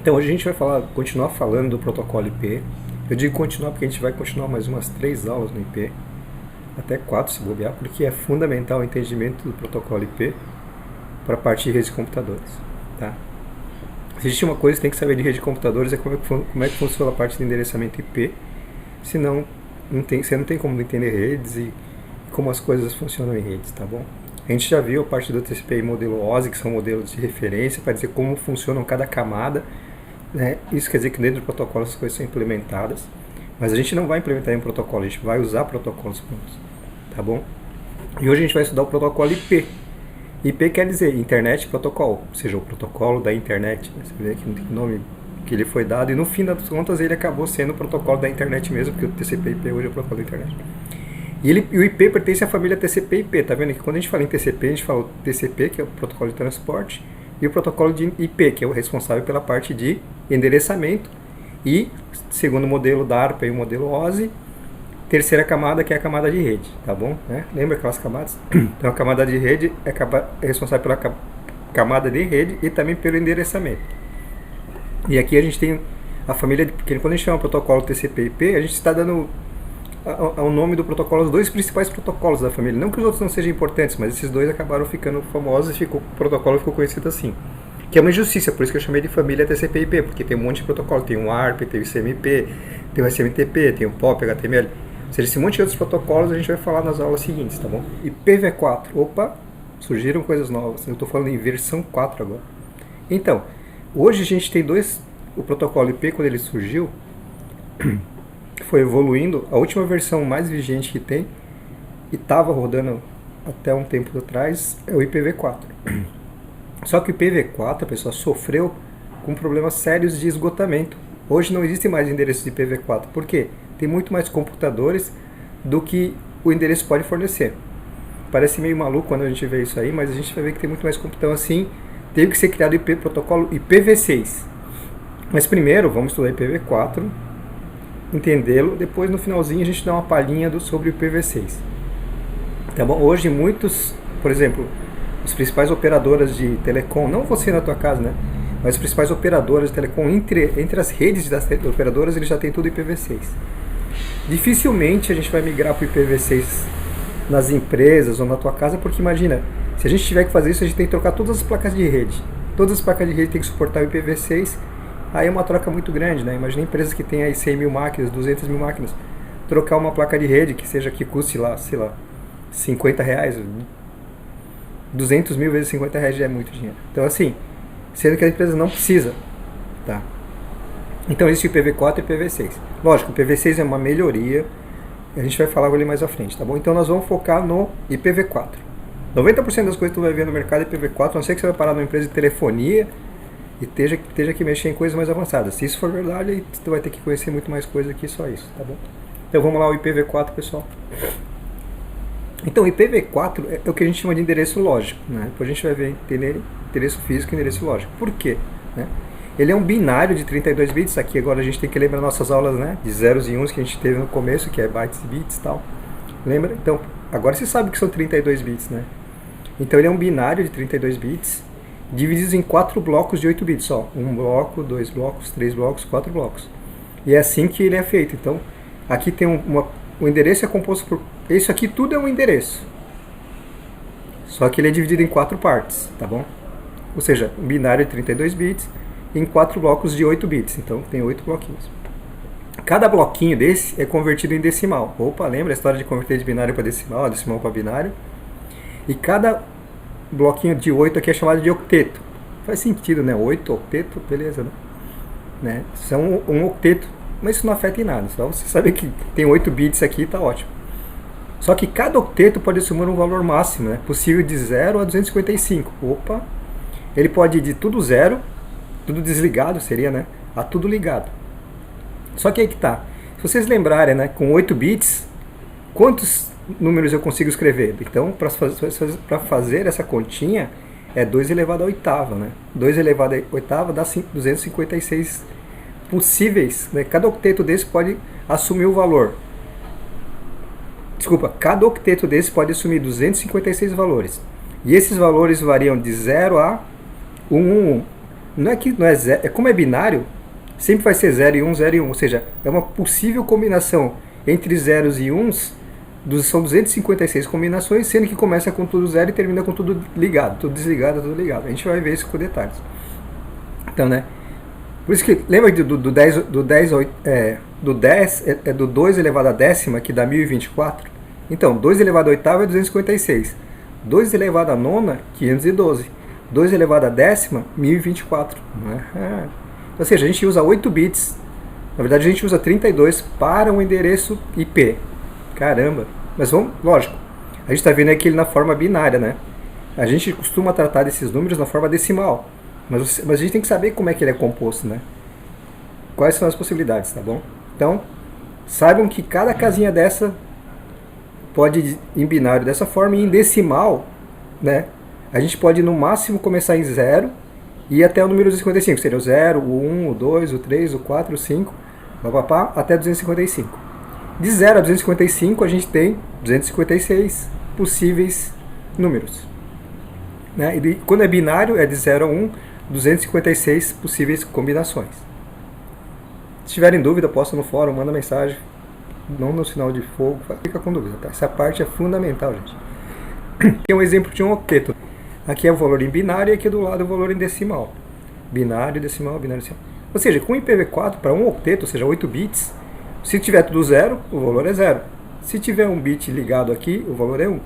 Então hoje a gente vai continuar falando do protocolo IP. Eu digo continuar porque a gente vai continuar mais umas 3 aulas no IP, até 4 se bobear, porque é fundamental o entendimento do protocolo IP para a parte de rede de computadores. Tá? Se existe uma coisa que tem que saber de rede de computadores é como é que funciona a parte de endereçamento IP, senão você não tem como entender redes e como as coisas funcionam em redes, tá bom? A gente já viu a parte do TCP/IP modelo OSI, que são modelos de referência para dizer como funcionam cada camada, né? Isso quer dizer que dentro do protocolo as coisas são implementadas, mas a gente não vai implementar em um protocolo, a gente vai usar protocolos prontos, tá bom? E hoje a gente vai estudar o protocolo IP. IP quer dizer Internet Protocol, ou seja, o protocolo da internet, né? Você vê que não tem nome que ele foi dado, e no fim das contas ele acabou sendo o protocolo da internet mesmo, porque o TCP/IP hoje é o protocolo da internet. E o IP pertence à família TCP/IP, tá vendo que quando a gente fala em TCP, a gente fala o TCP, que é o protocolo de transporte, e o protocolo de IP, que é o responsável pela parte de endereçamento, e segundo o modelo DARPA e o modelo OSI, terceira camada, que é a camada de rede, tá bom? Né? Lembra aquelas camadas? Então a camada de rede é responsável pela camada de rede e também pelo endereçamento. E aqui a gente tem a família, porque quando a gente chama protocolo TCP/IP, a gente está dando ao nome do protocolo os dois principais protocolos da família. Não que os outros não sejam importantes, mas esses dois acabaram ficando famosos e o protocolo ficou conhecido assim. Que é uma injustiça, por isso que eu chamei de família TCP/IP, porque tem um monte de protocolo, tem o ARP, tem o ICMP, tem o SMTP, tem o POP, HTML. Ou seja, esse monte de outros protocolos a gente vai falar nas aulas seguintes, tá bom? E IPv4, opa, surgiram coisas novas, eu estou falando em versão 4 agora. Então, hoje a gente tem o protocolo IP, quando ele surgiu, foi evoluindo. A última versão mais vigente que tem, e estava rodando até um tempo atrás, é o IPv4. Só que o IPv4, pessoal, sofreu com problemas sérios de esgotamento. Hoje não existe mais endereços de IPv4. Por quê? Tem muito mais computadores do que o endereço pode fornecer. Parece meio maluco quando a gente vê isso aí, mas a gente vai ver que tem muito mais computador assim. Teve que ser criado o protocolo IPv6. Mas primeiro, vamos estudar IPv4, entendê-lo, depois no finalzinho a gente dá uma palhinha sobre o IPv6. Tá bom? Hoje muitos, por exemplo, as principais operadoras de telecom, não você na tua casa, né? Mas as principais operadoras de telecom, entre as redes das operadoras, eles já tem tudo IPv6. Dificilmente a gente vai migrar para o IPv6 nas empresas ou na tua casa, porque imagina, se a gente tiver que fazer isso, a gente tem que trocar todas as placas de rede. Todas as placas de rede tem que suportar o IPv6, aí é uma troca muito grande, né? Imagina empresas que têm aí 100 mil máquinas, 200 mil máquinas, trocar uma placa de rede que custe lá, sei lá, 50 reais, 200 mil vezes 50 reais já é muito dinheiro. Então assim, sendo que a empresa não precisa, tá? Então existe o IPv4 e o IPv6. Lógico, o IPv6 é uma melhoria, a gente vai falar ali mais à frente, tá bom? Então nós vamos focar no IPv4. 90% das coisas que tu vai ver no mercado é IPv4, a não ser que você vai parar numa empresa de telefonia e esteja que mexer em coisas mais avançadas. Se isso for verdade, aí tu vai ter que conhecer muito mais coisa que só isso, tá bom? Então vamos lá, o IPv4, pessoal. Então, IPv4 é o que a gente chama de endereço lógico, né? Depois a gente vai ver entender endereço físico e endereço lógico. Por quê? Né? Ele é um binário de 32 bits. Aqui agora a gente tem que lembrar nossas aulas, né? De zeros e uns que a gente teve no começo, que é bytes e bits e tal. Lembra? Então, agora você sabe que são 32 bits, né? Então ele é um binário de 32 bits, divididos em 4 blocos de 8 bits. Ó, 1 bloco, 2 blocos, 3 blocos, 4 blocos. E é assim que ele é feito. Então, aqui tem o endereço é composto por... Isso aqui tudo é um endereço. Só que ele é dividido em 4 partes, tá bom? Ou seja, um binário de 32 bits em 4 blocos de 8 bits. Então tem 8 bloquinhos. Cada bloquinho desse é convertido em decimal. Opa, lembra a história de converter de binário para decimal, decimal para binário? E cada bloquinho de 8 aqui é chamado de octeto. Faz sentido, né? 8, octeto, beleza, né? São um octeto, mas isso não afeta em nada. Só você saber que tem 8 bits aqui, tá ótimo. Só que cada octeto pode assumir um valor máximo, né? Possível de 0 a 255. Opa! Ele pode ir de tudo zero, tudo desligado seria, né? A tudo ligado. Só que aí que tá. Se vocês lembrarem, né? Com 8 bits, quantos números eu consigo escrever? Então, para fazer essa continha, é 2 elevado à oitava, né? 2 elevado à oitava dá 256 possíveis, né? Cada octeto desse pode assumir o valor. Desculpa, cada octeto desse pode assumir 256 valores. E esses valores variam de 0 a 111. Não é que não é zero, é como é binário, sempre vai ser 0 e 1, 0 e 1. Ou seja, é uma possível combinação entre zeros e uns. São 256 combinações, sendo que começa com tudo zero e termina com tudo ligado, tudo desligado, tudo ligado. A gente vai ver isso com detalhes. Então, né? Por isso que, lembra do 2 elevado à décima, que dá 1024? Então, 2 elevado à oitava é 256. 2 elevado à nona, 512. 2 elevado à décima, 1024. Ou seja, a gente usa 8 bits. Na verdade, a gente usa 32 para um endereço IP. Caramba! Mas vamos, lógico, a gente está vendo aqui ele na forma binária, né? A gente costuma tratar desses números na forma decimal. Mas a gente tem que saber como é que ele é composto, né? Quais são as possibilidades, tá bom? Então, saibam que cada casinha dessa pode ir em binário dessa forma, e em decimal, né? A gente pode no máximo começar em 0 e ir até o número 255, seria o 0, o 1, o 2, o 3, o 4, o 5, papapá, até 255. De 0 a 255 a gente tem 256 possíveis números. Né? E quando é binário é de 0 a 1, 256 possíveis combinações. Se tiverem dúvida, posta no fórum, manda mensagem, não no sinal de fogo, fica com dúvida. Tá? Essa parte é fundamental, gente. Aqui é um exemplo de um octeto. Aqui é o valor em binário e aqui do lado é o valor em decimal. Binário, decimal, binário, decimal. Ou seja, com IPv4 para um octeto, ou seja, 8 bits, se tiver tudo 0, o valor é 0. Se tiver um bit ligado aqui, o valor é 1.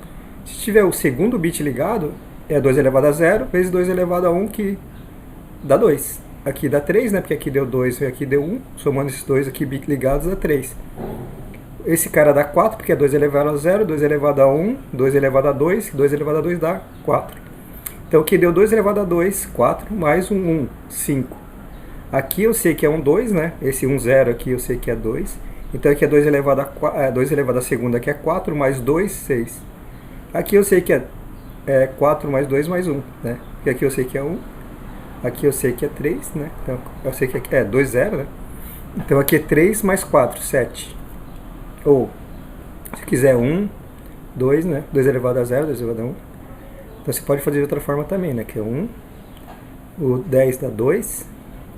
Se tiver o segundo bit ligado, é 2 elevado a 0 vezes 2 elevado a 1, que dá 2. Aqui dá 3, né? Porque aqui deu 2 e aqui deu 1. Somando esses dois aqui ligados dá 3. Esse cara dá 4, porque é 2 elevado a 0, 2 elevado a 1, 2 elevado a 2, 2 elevado a 2 dá 4. Então aqui deu 2 elevado a 2, 4, mais um 1, 5. Aqui eu sei que é um 2, né? Esse 1, 0 aqui eu sei que é 2. Então aqui é 2 elevado a 2 elevado a segunda, que é 4, mais 2, 6. Aqui eu sei que é 4 mais 2 mais 1, né? Porque aqui eu sei que é 1. Aqui eu sei que é 3, né? Então eu sei que é 2, 0, né? Então aqui é 3 mais 4, 7. Ou, se quiser 1, 2, né? 2 elevado a 0, 2 elevado a 1. Então você pode fazer de outra forma também, né? Que é 1. O 10 dá 2.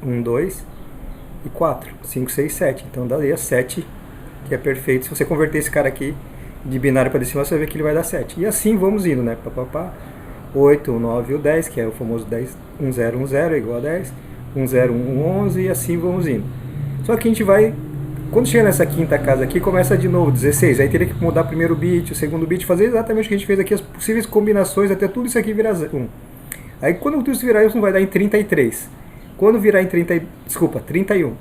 1, 2. E 4, 5, 6, 7. Então daria 7, que é perfeito. Se você converter esse cara aqui de binário para decimal, você vai ver que ele vai dar 7. E assim vamos indo, né? 8, 9 e o 10, que é o famoso 10, 1, 0, 1, 0 é igual a 10. 1, 0, 1, 11 e assim vamos indo. Só que a gente vai, quando chega nessa quinta casa aqui, começa de novo, 16. Aí teria que mudar o primeiro bit, o segundo bit, fazer exatamente o que a gente fez aqui, as possíveis combinações, até tudo isso aqui virar 1. Aí quando tudo isso virar 1, vai dar em 33. Quando virar em 31.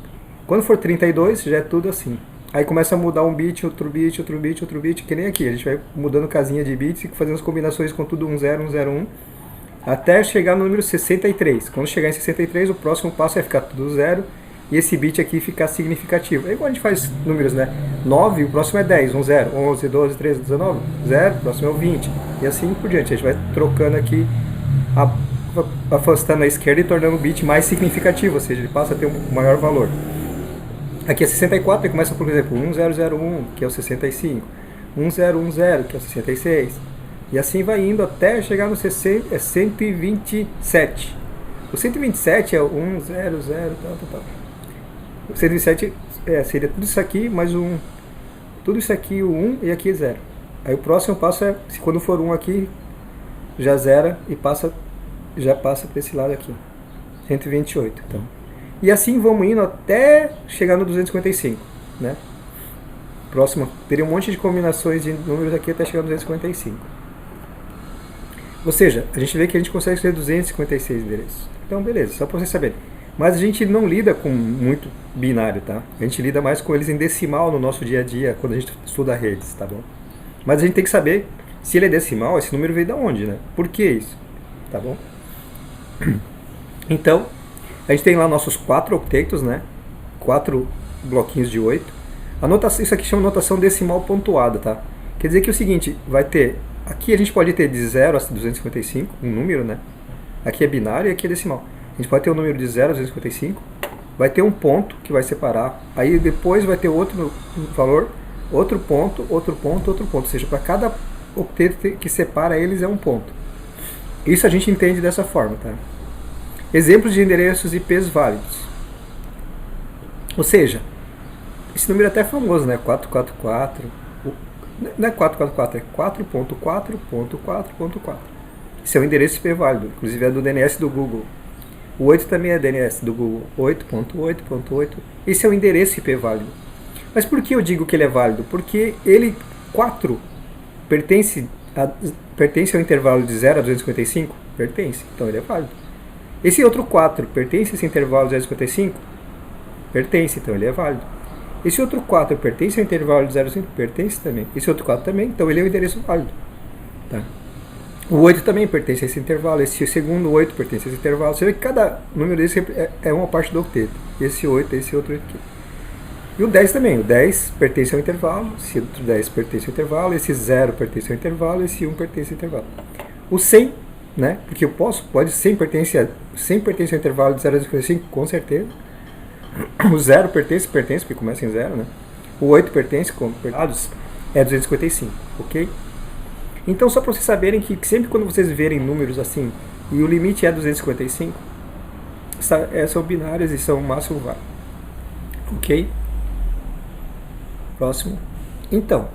Quando for 32, já é tudo assim. Aí começa a mudar um bit, outro bit, outro bit, outro bit, que nem aqui. A gente vai mudando casinha de bits e fazendo as combinações com tudo 1, 0, 1, 0, 1, até chegar no número 63. Quando chegar em 63, o próximo passo é ficar tudo 0 e esse bit aqui ficar significativo. É igual a gente faz números, né? 9, o próximo é 10, 1, 0, 11, 12, 13, 19, 0, o próximo é o 20. E assim por diante. A gente vai trocando aqui, afastando a esquerda e tornando o bit mais significativo, ou seja, ele passa a ter um maior valor. Aqui é 64, ele começa por exemplo 1001, que é o 65, 1010, que é o 66, e assim vai indo até chegar no 127. O 127 é o 100, tal. O 127 seria tudo isso aqui, mais um, tudo isso aqui, o 1 e aqui 0. Aí o próximo passo é, se quando for 1 aqui, já zera e já passa para esse lado aqui, 128. Então. E assim vamos indo até chegar no 255, né? Próximo, teria um monte de combinações de números aqui até chegar no 255. Ou seja, a gente vê que a gente consegue ter 256 endereços. Então, beleza, só para vocês saberem. Mas a gente não lida com muito binário, tá? A gente lida mais com eles em decimal no nosso dia a dia, quando a gente estuda redes, tá bom? Mas a gente tem que saber, se ele é decimal, esse número veio de onde, né? Por que isso? Tá bom? Então, a gente tem lá nossos 4 octetos, né? 4 bloquinhos de 8. Isso aqui chama notação decimal pontuada, tá? Quer dizer que é o seguinte, vai ter... Aqui a gente pode ter de 0 a 255, um número, né? Aqui é binário e aqui é decimal. A gente pode ter um número de 0 a 255, vai ter um ponto que vai separar, aí depois vai ter outro valor, outro ponto, outro ponto, outro ponto. Ou seja, para cada octeto que separa eles é um ponto. Isso a gente entende dessa forma, tá? Exemplos de endereços IPs válidos. Ou seja, esse número é até famoso, né? 444. Não é 444, é 4.4.4.4. Esse é o endereço IP válido, inclusive é do DNS do Google. O 8 também é DNS do Google, 8.8.8. Esse é o endereço IP válido. Mas por que eu digo que ele é válido? Porque ele, 4, pertence ao intervalo de 0 a 255? Pertence, então ele é válido. Esse outro 4 pertence a esse intervalo de 255? Pertence, então ele é válido. Esse outro 4 pertence ao intervalo de 0 a 5? Pertence também. Esse outro 4 também, então ele é o endereço válido. Tá? O 8 também pertence a esse intervalo, esse segundo 8 pertence a esse intervalo. Você vê que cada número desse é uma parte do octeto. Esse 8, esse outro aqui. E o 10 também. O 10 pertence ao intervalo, esse outro 10 pertence ao intervalo, esse 0 pertence ao intervalo, esse 1 pertence ao intervalo. O 100, né? Porque eu pode 100 pertence ao intervalo de 0 a 55, com certeza. O 0 pertence, porque começa em 0, né? O 8 pertence, com dados, é 255, ok? Então, só para vocês saberem que sempre quando vocês verem números assim, e o limite é 255, são binários e são o máximo válido. Ok? Próximo. Então,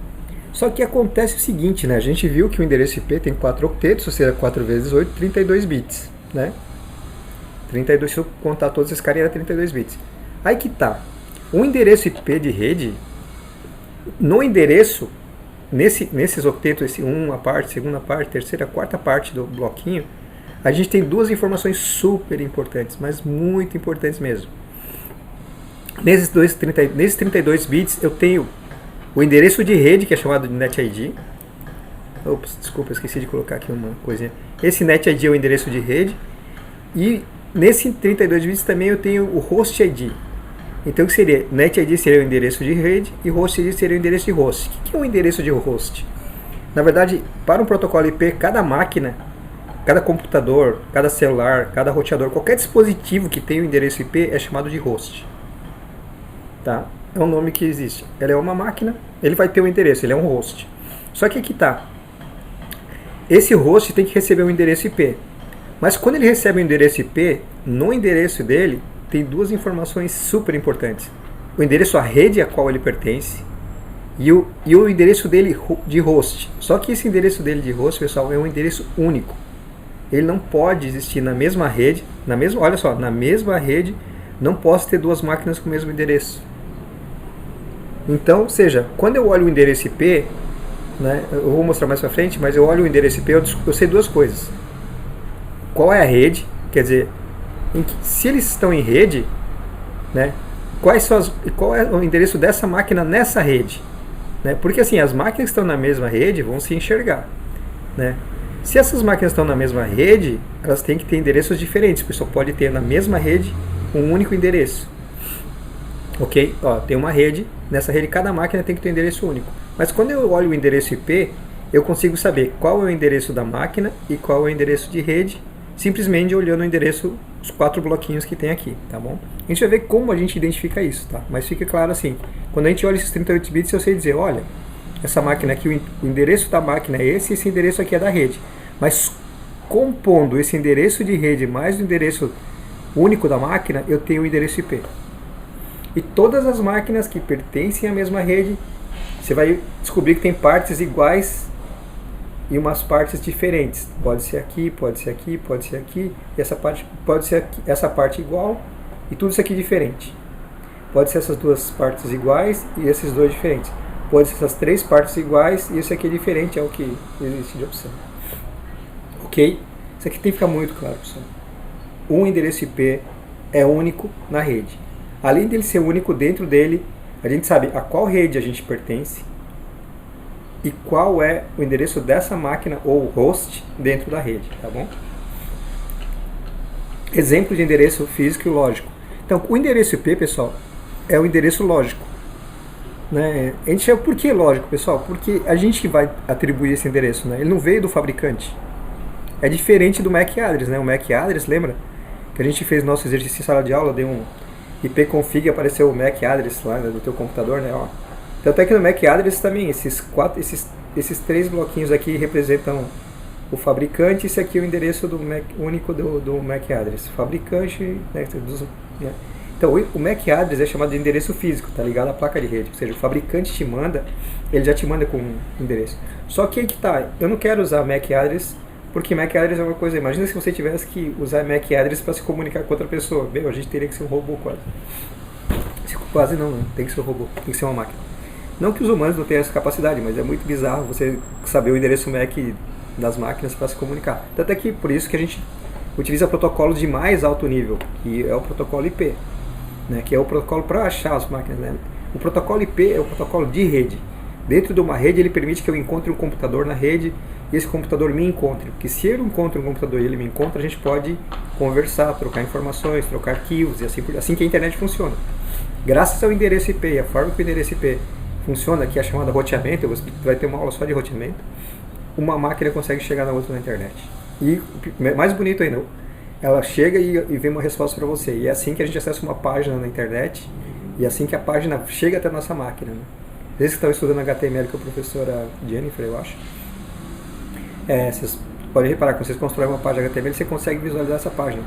só que acontece o seguinte, né? A gente viu que o endereço IP tem 4 octetos, ou seja, 4 vezes 8, 32 bits, né? 32, se eu contar todos esses caras, era 32 bits. Aí que tá. O endereço IP de rede, no endereço, nesses octetos, esse 1, parte, segunda parte, terceira, quarta parte do bloquinho, a gente tem duas informações super importantes, mas muito importantes mesmo. Nesses 32 bits eu tenho o endereço de rede, que é chamado de NetID. Ops, desculpa, eu esqueci de colocar aqui uma coisinha. Esse NetID é o endereço de rede. E nesse 32 bits também eu tenho o host ID. Então, que seria? NetID seria o endereço de rede e host ID seria o endereço de host. O que é o endereço de host? Na verdade, para um protocolo IP, cada máquina, cada computador, cada celular, cada roteador, qualquer dispositivo que tem o endereço IP é chamado de host. Tá? É um nome que existe. Ele é uma máquina, ele vai ter um endereço, ele é um host. Só que aqui tá. Esse host tem que receber um endereço IP. Mas quando ele recebe um endereço IP, no endereço dele tem duas informações super importantes. O endereço à rede a qual ele pertence e o endereço dele de host. Só que esse endereço dele de host, pessoal, é um endereço único. Ele não pode existir na mesma rede, olha só, na mesma rede não posso ter duas máquinas com o mesmo endereço. Então, ou seja, quando eu olho o endereço IP, né, eu vou mostrar mais pra frente, mas eu olho o endereço IP, eu sei duas coisas. Qual é a rede, quer dizer, se eles estão em rede, né, qual é o endereço dessa máquina nessa rede? Né? Porque assim, as máquinas que estão na mesma rede vão se enxergar. Né? Se essas máquinas estão na mesma rede, elas têm que ter endereços diferentes, porque só pode ter na mesma rede um único endereço. Ok? Ó, tem uma rede, nessa rede cada máquina tem que ter um endereço único. Mas quando eu olho o endereço IP, eu consigo saber qual é o endereço da máquina e qual é o endereço de rede, simplesmente olhando o endereço, os 4 bloquinhos que tem aqui, tá bom? A gente vai ver como a gente identifica isso, tá? Mas fica claro assim, quando a gente olha esses 38 bits, eu sei dizer, olha, essa máquina aqui, o endereço da máquina é esse, e esse endereço aqui é da rede. Mas compondo esse endereço de rede mais o endereço único da máquina, eu tenho o endereço IP. E todas as máquinas que pertencem à mesma rede, você vai descobrir que tem partes iguais e umas partes diferentes. Pode ser aqui, pode ser aqui, pode ser aqui, e essa parte pode ser aqui, essa parte igual e tudo isso aqui diferente. Pode ser essas duas partes iguais e esses dois diferentes. Pode ser essas 3 partes iguais e esse aqui é diferente, é o que existe de opção. Ok? Isso aqui tem que ficar muito claro, pessoal. Um endereço IP é único na rede. Além dele ser único, dentro dele, a gente sabe a qual rede a gente pertence e qual é o endereço dessa máquina ou host dentro da rede, tá bom? Exemplo de endereço físico e lógico. Então, o endereço IP, pessoal, é o endereço lógico. Né? A gente chama, por que lógico, pessoal? Porque a gente vai atribuir esse endereço, né? Ele não veio do fabricante. É diferente do MAC address, né? O MAC address, lembra? Que a gente fez nosso exercício em sala de aula, deu um ipconfig, apareceu o MAC address lá, né, do teu computador, né? Ó. Tanto é que no MAC address também, esses 3 bloquinhos aqui representam o fabricante, esse aqui é o endereço do MAC, único do MAC address. Fabricante, né, né. Então, o MAC address é chamado de endereço físico, tá ligado à placa de rede. Ou seja, o fabricante te manda, ele já te manda com um endereço. Só que aí que tá, eu não quero usar MAC address, porque MAC address é uma coisa, imagina se você tivesse que usar MAC address para se comunicar com outra pessoa. Meu, a gente teria que ser um robô quase. Quase não, tem que ser um robô, tem que ser uma máquina. Não que os humanos não tenham essa capacidade, mas é muito bizarro você saber o endereço MAC das máquinas para se comunicar. Tanto é que por isso que a gente utiliza protocolos de mais alto nível, que é o protocolo IP, né, que é o protocolo para achar as máquinas. Né? O protocolo IP é o protocolo de rede. Dentro de uma rede ele permite que eu encontre um computador na rede e esse computador me encontre. Porque se eu encontro um computador e ele me encontra, a gente pode conversar, trocar informações, trocar arquivos e assim que a internet funciona. Graças ao endereço IP, a forma que o endereço IP funciona, que é chamada roteamento, você vai ter uma aula só de roteamento, uma máquina consegue chegar na outra na internet. E mais bonito ainda, ela chega e vem uma resposta para você. E é assim que a gente acessa uma página na internet, e é assim que a página chega até a nossa máquina. Né? Vocês que estão estudando HTML com a professora Jennifer, eu acho, vocês podem reparar que quando vocês constroem uma página HTML, você consegue visualizar essa página.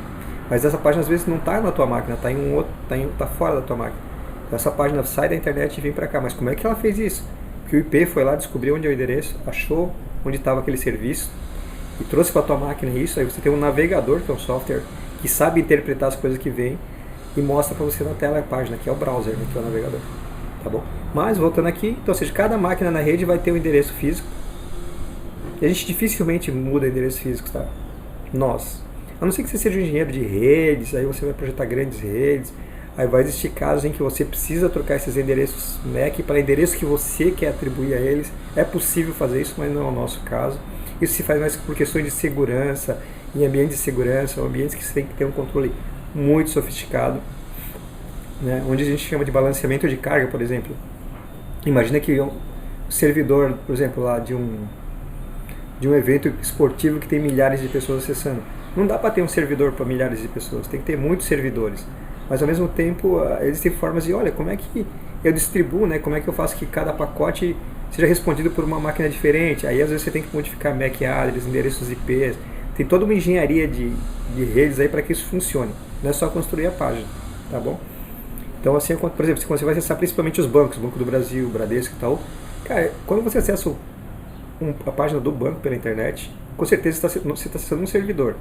Mas essa página às vezes não está na tua máquina, está fora da tua máquina. Então, essa página sai da internet e vem para cá. Mas como é que ela fez isso? Porque o IP foi lá, descobriu onde é o endereço, achou onde estava aquele serviço e trouxe para a tua máquina isso. Aí você tem um navegador, que é um software que sabe interpretar as coisas que vêm e mostra para você na tela a página, que é o browser, né, que é o navegador. Tá bom? Mas voltando aqui, então, ou seja, cada máquina na rede vai ter um endereço físico. E a gente dificilmente muda endereços físicos, tá? Nós. A não ser que você seja um engenheiro de redes, aí você vai projetar grandes redes, aí vai existir casos em que você precisa trocar esses endereços MAC para endereços que você quer atribuir a eles. É possível fazer isso, mas não é o nosso caso. Isso se faz mais por questões de segurança, em ambientes de segurança, ambientes que você tem que ter um controle muito sofisticado, né? Onde a gente chama de balanceamento de carga, por exemplo. Imagina que um servidor, por exemplo, lá de um evento esportivo que tem milhares de pessoas acessando. Não dá para ter um servidor para milhares de pessoas, tem que ter muitos servidores. Mas ao mesmo tempo, existem formas de, olha, como é que eu distribuo, né? Como é que eu faço que cada pacote seja respondido por uma máquina diferente? Aí às vezes você tem que modificar MAC address, endereços IPs. Tem toda uma engenharia de redes aí para que isso funcione. Não é só construir a página, tá bom? Então assim, por exemplo, quando você vai acessar principalmente os bancos, Banco do Brasil, Bradesco e tal, cara, quando você acessa a página do banco pela internet, com certeza você está acessando um servidor.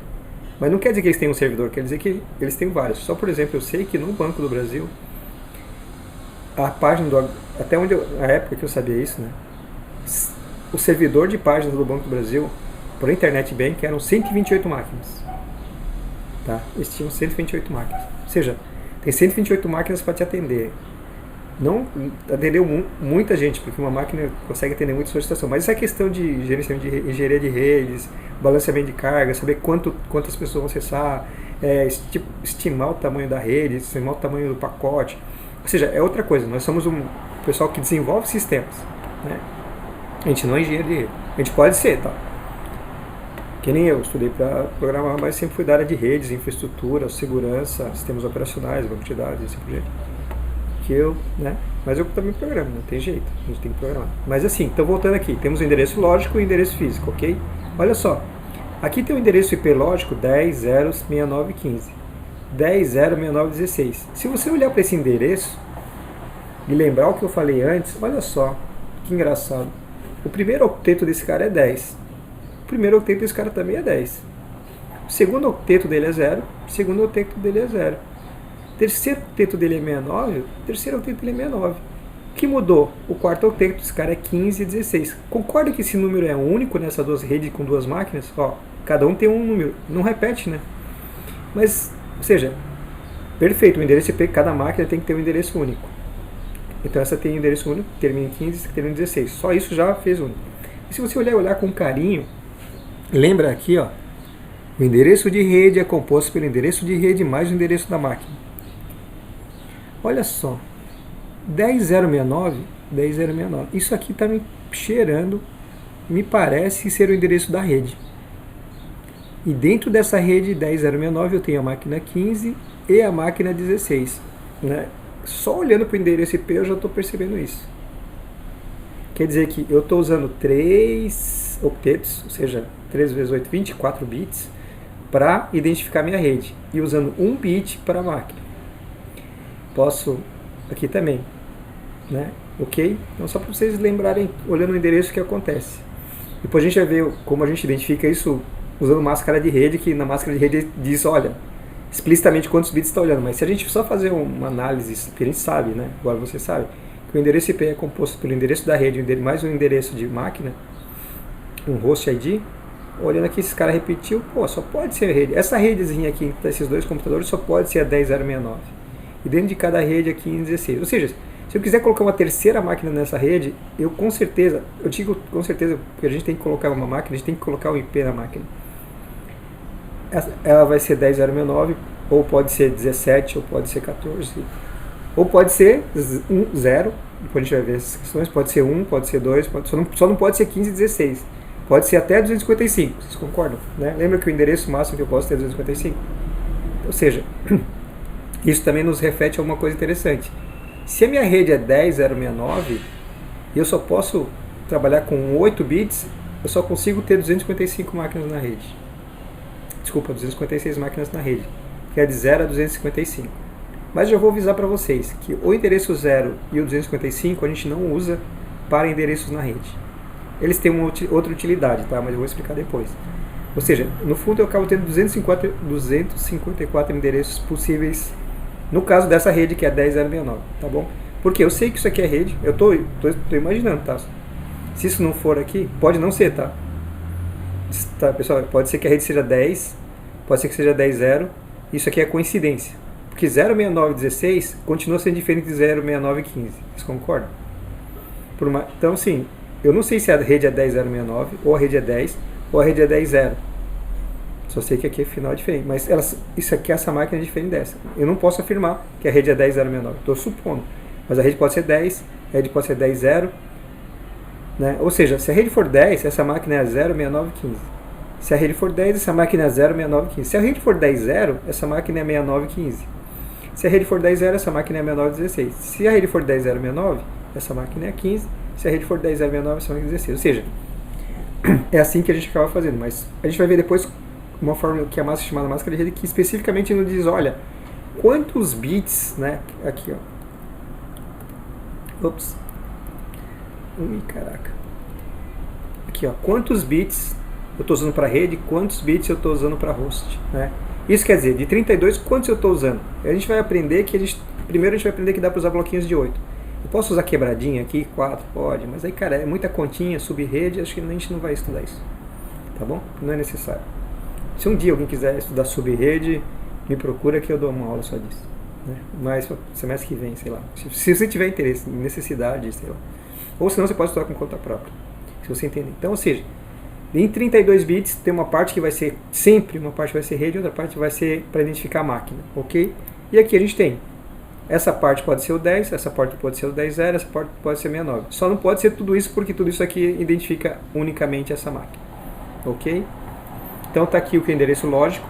Mas não quer dizer que eles têm um servidor, quer dizer que eles têm vários. Só, por exemplo, eu sei que no Banco do Brasil, a página até onde a época que eu sabia isso, né? O servidor de páginas do Banco do Brasil, por Internet Bank, eram 128 máquinas. Tá? Eles tinham 128 máquinas. Ou seja, tem 128 máquinas para te atender. Não atendeu muita gente, porque uma máquina consegue atender muita solicitação. Mas isso é questão de gerenciamento de engenharia de redes, balanceamento de carga, saber quantas pessoas vão acessar, estimar o tamanho da rede, estimar o tamanho do pacote. Ou seja, é outra coisa. Nós somos um pessoal que desenvolve sistemas. Né? A gente não é engenheiro de rede. A gente pode ser, tá? Que nem eu estudei para programar, mas sempre fui da área de redes, infraestrutura, segurança, sistemas operacionais, banco de dados, assim por diante. Mas eu também programo, não tem jeito, a gente tem que programar. Mas assim, então voltando aqui, temos o endereço lógico e o endereço físico, ok? Olha só, aqui tem o endereço IP lógico 10.069.15, 10.069.16. Se você olhar para esse endereço e lembrar o que eu falei antes, olha só, que engraçado. O primeiro octeto desse cara é 10, o primeiro octeto desse cara também é 10. O segundo octeto dele é 0, o segundo octeto dele é 0. O terceiro octeto dele é 69, o terceiro octeto dele é 69. O que mudou? O quarto octeto desse cara é 15 e 16. Concorda que esse número é único nessas duas redes com duas máquinas? Ó, cada um tem um número, não repete, né? Mas, ou seja, perfeito, o endereço IP, cada máquina tem que ter um endereço único. Então essa tem um endereço único, termina em 15, essa termina em 16. Só isso já fez único. E se você olhar com carinho, lembra aqui, ó, o endereço de rede é composto pelo endereço de rede mais o endereço da máquina. Olha só, 10.069, 10.069. Isso aqui está me cheirando, me parece ser o endereço da rede. E dentro dessa rede 10.069 eu tenho a máquina 15 e a máquina 16. Né? Só olhando para o endereço IP eu já estou percebendo isso. Quer dizer que eu estou usando 3 bits octetos, ou seja, 3 vezes 8, 24 bits, para identificar minha rede, e usando 1 bit para a máquina. Posso aqui também, né? Ok? Então só para vocês lembrarem, olhando o endereço, o que acontece. Depois a gente vai ver como a gente identifica isso usando máscara de rede, que na máscara de rede diz, olha, explicitamente quantos bits está olhando, mas se a gente só fazer uma análise, que a gente sabe, né? Agora você sabe, que o endereço IP é composto pelo endereço da rede, mais um endereço de máquina, um host ID, olhando aqui, esse cara repetiu, pô, só pode ser a rede. Essa redezinha aqui, desses dois computadores, só pode ser a 10069. E dentro de cada rede aqui em 16. Ou seja, se eu quiser colocar uma terceira máquina nessa rede, eu com certeza, eu digo com certeza, porque a gente tem que colocar uma máquina, a gente tem que colocar o IP na máquina. Ela vai ser 10069, ou pode ser 17, ou pode ser 14, ou pode ser 0, depois a gente vai ver essas questões, pode ser 1, pode ser 2, só não pode ser 15 e 16. Pode ser até 255, vocês concordam? Né? Lembra que o endereço máximo que eu posso ter é 255? Ou seja, isso também nos reflete a uma coisa interessante. Se a minha rede é 10069 e eu só posso trabalhar com 8 bits, eu só consigo ter 255 máquinas na rede. Desculpa, 256 máquinas na rede, que é de 0 a 255. Mas já vou avisar para vocês que o endereço 0 e o 255 a gente não usa para endereços na rede. Eles têm uma outra utilidade, tá? Mas eu vou explicar depois. Ou seja, no fundo eu acabo tendo 254 endereços possíveis no caso dessa rede que é 10069, tá bom? Porque eu sei que isso aqui é rede, eu tô imaginando, tá? Se isso não for aqui, pode não ser, tá? Tá, pessoal, pode ser que a rede seja 10, pode ser que seja 10.0, isso aqui é coincidência. Porque 06916 continua sendo diferente de 06915, vocês concordam? Então, sim, eu não sei se a rede é 10069, ou a rede é 10, ou a rede é 10.0. Só sei que aqui é final diferente, mas isso aqui, essa máquina é diferente dessa. Eu não posso afirmar que a rede é 10069, estou supondo. Mas a rede pode ser 10, a rede pode ser 10.0, né? Ou seja, se a rede for 10, essa máquina é 06915. Se a rede for 10, essa máquina é 06915. Se a rede for 10.0, essa máquina é 6915. Se a rede for 10.0, essa máquina é 6916. Se a rede for 10.069, essa máquina é 15. Se a rede for 10.069, essa máquina é 16. Ou seja, é assim que a gente acaba fazendo. Mas a gente vai ver depois uma forma que é chamada máscara de rede, que especificamente nos diz, olha, quantos bits, né? Aqui, ó. Ops. Ui, caraca. Aqui, ó. Quantos bits eu estou usando para rede, quantos bits eu estou usando para host, né? Isso quer dizer, de 32, quantos eu estou usando? A gente vai aprender que primeiro a gente vai aprender que dá para usar bloquinhos de 8. Eu posso usar quebradinha aqui, 4, pode, mas aí, cara, é muita continha, sub-rede, acho que a gente não vai estudar isso, tá bom? Não é necessário. Se um dia alguém quiser estudar sub-rede, me procura que eu dou uma aula só disso, né? Mas semestre que vem, sei lá. Se você tiver interesse, necessidade, sei lá. Ou senão você pode estudar com conta própria, se você entender. Então, ou seja, em 32 bits tem uma parte que vai ser sempre, uma parte vai ser rede, outra parte vai ser para identificar a máquina, ok? E aqui a gente tem, essa parte pode ser o 10, essa parte pode ser o 10.0, essa parte pode ser 69. Só não pode ser tudo isso porque tudo isso aqui identifica unicamente essa máquina, ok? Então está aqui o que é endereço lógico.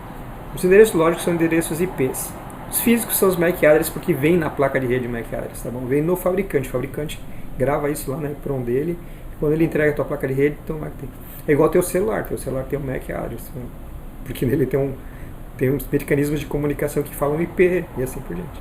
Os endereços lógicos são endereços IPs. Os físicos são os MAC address porque vem na placa de rede MAC address, tá bom? Vem no fabricante. O fabricante grava isso lá, né, prom dele. Quando ele entrega a tua placa de rede, então vai ter. É igual teu celular tem um MAC address, né? Porque nele tem uns mecanismos de comunicação que falam IP e assim por diante.